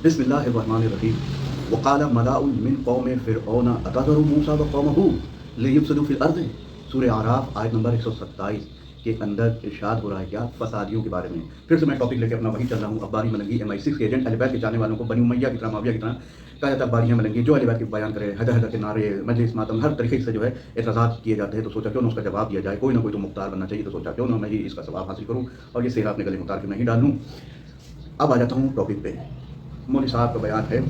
बिस्मिल्लाहिर्रहमानिर्रहीम वक़ाल मलाउन मिन कौम फ़िरऔन अतज़रु मूसा व कौमहु लियुफ़्सिदू फ़िल अर्ज़। सूरह आराफ आयत नंबर 127 के अंदर इरशाद हो रहा है क्या फसादियों के बारे में। फिर से मैं टॉपिक लेके अपना वही चल रहा हूँ। अब्बारी मलंगी MI6 के एजेंट अहले बैत के चाहने वालों को बनी उमैया की तरह माविया की तरह कहा जाता है अब्बारियाँ मलंगी जो अहले बैत के बयान करे हैदर हैदर के नारे मजलिस मातम हर तरीके से जो है एतराज़ात किए जाते हैं। तो सोचा क्यों ना उसका जवाब दिया जाए, कोई ना कोई तो मुख्तार बनना चाहिए। तो सोचा क्यों ना मैं ही इसका सवाब हासिल करूँ और ये सेहरा अपने गले में उतार के मैं ही डाल लूँ। अब आ जाता हूँ टॉपिक पे। मौलवी साहब का बयान है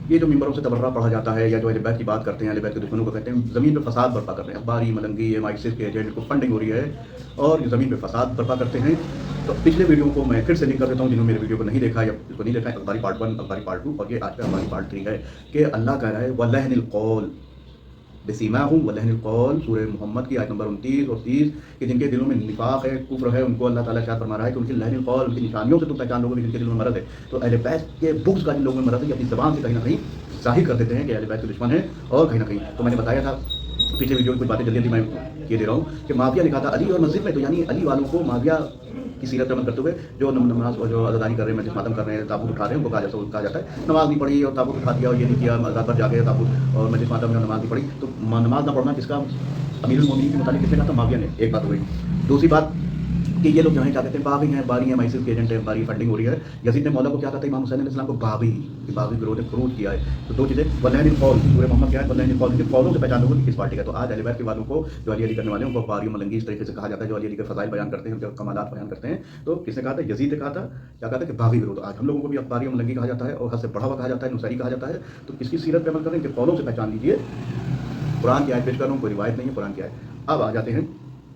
ये जो मिंबरों से तबर्रा पढ़ा जाता है या जो अहले बैत की बात करते हैं, अहले बैत के दुश्मनों को कहते हैं ज़मीन पे फसाद बर्पा कर रहे हैं। अब्बारी मलंगी MI6 के एजेंट को फंडिंग हो रही है और ये ज़मीन पे फसाद बर्पा करते हैं। तो पिछले वीडियो को मैं फिर से लिंक कर देता हूँ जिन्होंने मेरे वीडियो को नहीं देखा या इसको नहीं देखा है। अब्बारी पार्ट 1, अब्बारी पार्ट 2 और ये आज का अब्बारी पार्ट 3 है कि अल्लाह कह रहा है वलहनिल कौल बेसीमाहुम वलहनिल कौल। सूरह मोहम्मद की आयत नंबर 29 और 30 कि जिनके दिलों में निफाक है, कुफ्र है, उनको अल्लाह ताला शायद फरमा रहा है कि उनकी लहनिल कौल, उनकी निशानियों से तुम पहचान लोगे जिनके दिलों में मरद है। तो अहले बैत के बुग़्ज़ का जिन लोगों में मरद है ये अपनी ज़बान से कहीं ना कहीं ज़ाहिर कर देते हैं कि अहले बैत के दुश्मन है। और कहीं ना कहीं तो मैंने बताया था पिछले वीडियो में कुछ बातें जल्दी जल्दी मैं ये दे रहा हूँ कि माविया लिखा था अली और मस्जिद में, तो यानी अली वालों को माविया की सीरत पे अमल करते हुए जो नमाज और जो अज़ादारी कर रहे हैं, मस्जिद मातम कर रहे हैं, ताबूत उठा रहे हैं, उनको कहा जाता है नमाज नहीं पढ़ी और ताबूत उठा दिया और ये नहीं किया, मज़ार पर जाके ताबूत और मस्जिद मातम में नमाज नहीं पढ़ी। तो नमाज ना पढ़ना किसका अमीरुल मोमिनीन के मुतालिक किसने कहा था? माविया ने। एक बात हो गई। दूसरी बात कि ये लोग जो हैं क्या कहते हैं बागी हैं, बारी हैं, MI6 के एजेंट हैं, बारी फंडिंग हो रही है। यजीद ने मौला को क्या कहता है इमाम हुसैन अलैहिस्सलाम को बागी कि बागी गिरोह ने ख़ुरूज किया है। तो दो चीज़ें वलहनिल कौल, सूरह मोहम्मद क्या है वलहनिल कौल, इनके कौलों से पहचान लोगे कि किस पार्टी का। तो आज अहले बैत के वालों को जो अली अली करने वाले हैं उनको बारी मलंगी इस तरीके से कहा जाता है, जो अली अली के फ़ज़ाइल बयान करते हैं, उनके कमालात बयान करते हैं। तो किसने कहा था? यजीद ने कहा था। क्या कहा था कि बागी गिरोह। तो आज हम लोगों को भी बारी मलंगी कहा जाता है और हद से बढ़ा हुआ कहा जाता है, नुसैरी कहा जाता है। तो किसकी सीरत पे अमल करें? इनके कौलों से पहचान लीजिए। कुरान की आयत पेश कर रहा हूँ, कोई रिवायत नहीं है, कुरान की आयत। अब आ जाते हैं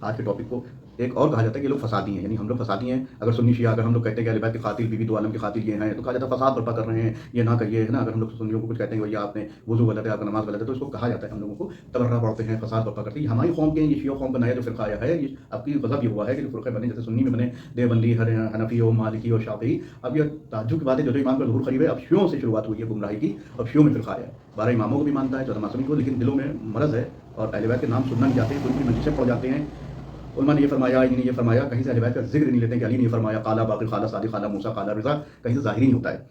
आज के टॉपिक को। एक और कहा जाता है कि ये लोग फसादी हैं, यानी हम लोग फसादी हैं। अगर सुन्नी शिया अगर हम लोग कहते हैं कि अहले बैत के कातिल बीबी दो आलम के कातिल ये हैं, तो कहा जाता है फसाद बर्पा कर रहे हैं, ये ना करिए, है ना। अगर हम लोग सुन्नियों को कुछ कहते हैं भैया आपने वुज़ू गलत है, आपका नमाज गलत है, तो इसको कहा जाता है हम लोगों को तबर्रा पढ़ते हैं, फसाद बर्पा करते हैं। हमारी कौम के ये शिया कौम का नया जो फ़िरका आया है, ये आपकी गज़ब ये हुआ है कि जो फ़िरक़े बने, जैसे सुन्नी में बने देवबंदी, हनफी और मालिकी और शाफ़िई। अब ये ताज्जुब की बात है, जो ईमान का ज़ुहूर करीब है, अब शियों से शुरुआत हुई है गुमराही की। अब शियों में फ़िरका आया है, 12 इमामों को भी मानता है, 14 मासूमी को, लेकिन दिलों में मरज़ है और अहले बैत के नाम सुनना नहीं चाहते, कोई मजलिसें पढ़ जाते हैं। उलमा ने ये फरमाया, इन्होंने ये फरमाया, कहीं से अहले बैत का जिक्र नहीं लेते हैं कि अली ने ये फरमाया, काला बाक़िर, काला सादिक़, काला मूसा, काला रिज़ा, कहीं से ज़ाहिर नहीं होता है।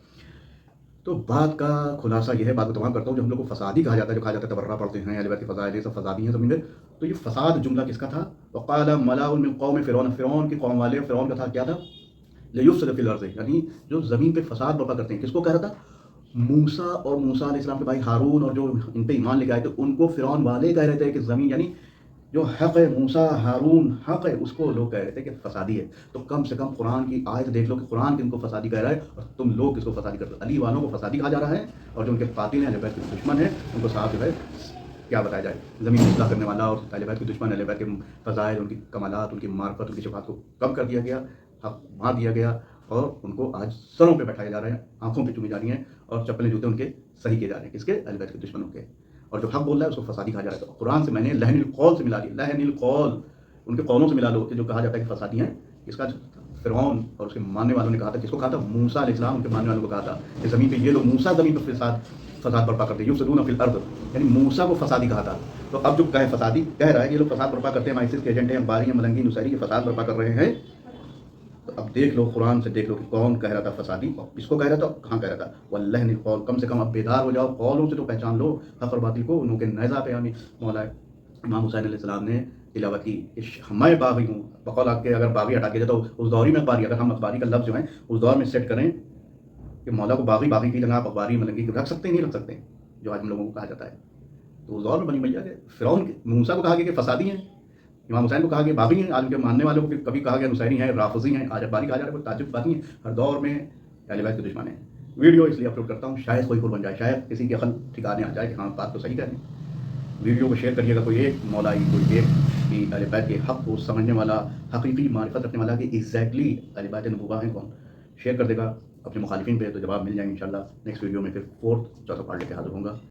तो बात का खुलासा ये है, बात को तमाम करता हूँ, जो हम लोग को फसादी कहा जाता है, जो कहा जाता है तबर्रा पढ़ते हैं, अहले बैत के फ़ज़ाइल ये सब फसादी हैं ज़मीन में। तो ये फसाद जुमला किसका था? वक़ाल मलाउन मिन कौम फ़िरऔन, फ़िरऔन की कौम वाले, फ़िरऔन का था क्या था? लियुफ़्सिद फ़िल अर्ज़, यानी जो ज़मीन पे फसाद बर्पा करते हैं। किसको कह रहा था? मूसा और मूसा अलैहिस्सलाम के भाई हारून और जो इन पे ईमान लेके आए थे उनको फ़िरऔन वाले कह रहे थे कि ज़मीन यानी जो हक़ है, मूसा हारून हक़ है, उसको लोग कह रहे थे कि फसादी है। तो कम से कम कुरान की आयत देख लो कि कुरान किनको फसादी कह रहा है और तुम लोग किसको फसादी करते हो। अली वालों को फसादी कहा जा रहा है और जो उनके कातिल हैं, अहले बैत के दुश्मन हैं, उनको साहब जो है क्या बताया जाए, ज़मीन में इस्लाह करने वाला और अहले बैत के दुश्मन, अहले बैत के फ़ज़ाइल, उनकी कमालात, उनकी मार्फत, उनकी शफ़ाअत को कम कर दिया गया, हक़ वहाँ दिया गया और उनको आज सरों पे बैठाया जा रहा है, आँखों पे चूमी जा रही हैं और चप्पलें जूते उनके सही किए जा रहे हैं। किसके? अहले बैत के दुश्मनों के। और जो हक़ बोल रहा है उसको फसादी कहा जा रहा है। तो कुरान से मैंने लहनिल कौल से मिला दिया, लहनिल कौल, उनके कौलों से मिला लो कि जो कहा जाता है कि फसादी हैं। इसका फ़िरऔन और उसके मानने वालों ने कहा था, किसको कहा था? मूसा अलैहिस्सलाम, उनके मानने वालों को कहा था कि ज़मीन पे ये लोग, मूसा ज़मीन पे फसाद बर्पा करते हैं, युफ़्सिदूना फ़िल अर्ज़, यानी मूसा को फसादी कहा था। तो अब जो कहे फसादी कह रहा है, ये लोग फसाद बर्पा करते हैं, MI6 के एजेंट हैं, अब्बारी हैं, मलंगी, नुसैरी के फसाद बर्पा कर रहे हैं। तो अब देख लो, कुरान से देख लो कि कौन कह रहा था फसादी और किसको कह रहा था, कहाँ कह रहा था। वल्लहनिल कौल, कम से कम अब बेदार हो जाओ, कौलों से तो पहचान लो हक़ और बातिल को। उनके नेज़ा पे यानी मौला इमाम हुसैन अलैहिस्सलाम ने तिलावत की, मैं बागी हूँ, बकौल आपके अगर बागी हटा के तो उस दौर में अखबारी, अगर हम अखबारी का लफ्ज़ जो है उस दौर में सेट करें कि मौला को बागी बागी की जगह आप अखबारी मलंगी रख सकते हैं, नहीं रख सकते, जो आज हम लोगों को कहा जाता है। तो उस दौर में बनी मैया के फ़िरऔन मूसा को कहा गया कि फसादी हैं, इमाम हुसैन को कहा गया बागी हैं, आज उनके मानने वालों को कभी कहा गया नुसैरी हैं, राफ़ज़ी हैं, आज अखबारी कहा जा रहा है। कोई ताज्जुब बात नहीं है, हर दौर में अहले बैत के दुश्मन हैं। वीडियो इसलिए अपलोड करता हूँ शायद कोई बन जाए, शायद किसी के अक़ल ठिकाने आ जाए कि हाँ बात तो सही कह रहे हैं। वीडियो को शेयर करिएगा, कोई एक मौलाई, कोई एक कि अहले बैत के हक़ को समझने वाला, हक़ीक़ी मारिफत रखने वाला कि एग्जैक्टली अहले बैत नबूव्वा हैं कौन, शेयर कर देगा अपने मुखालिफिन पे, तो जवाब मिल जाएंगे इंशाल्लाह। नेक्स्ट वीडियो में फिर 4th चौथा पार्ट लेके हाज़िर होऊंगा।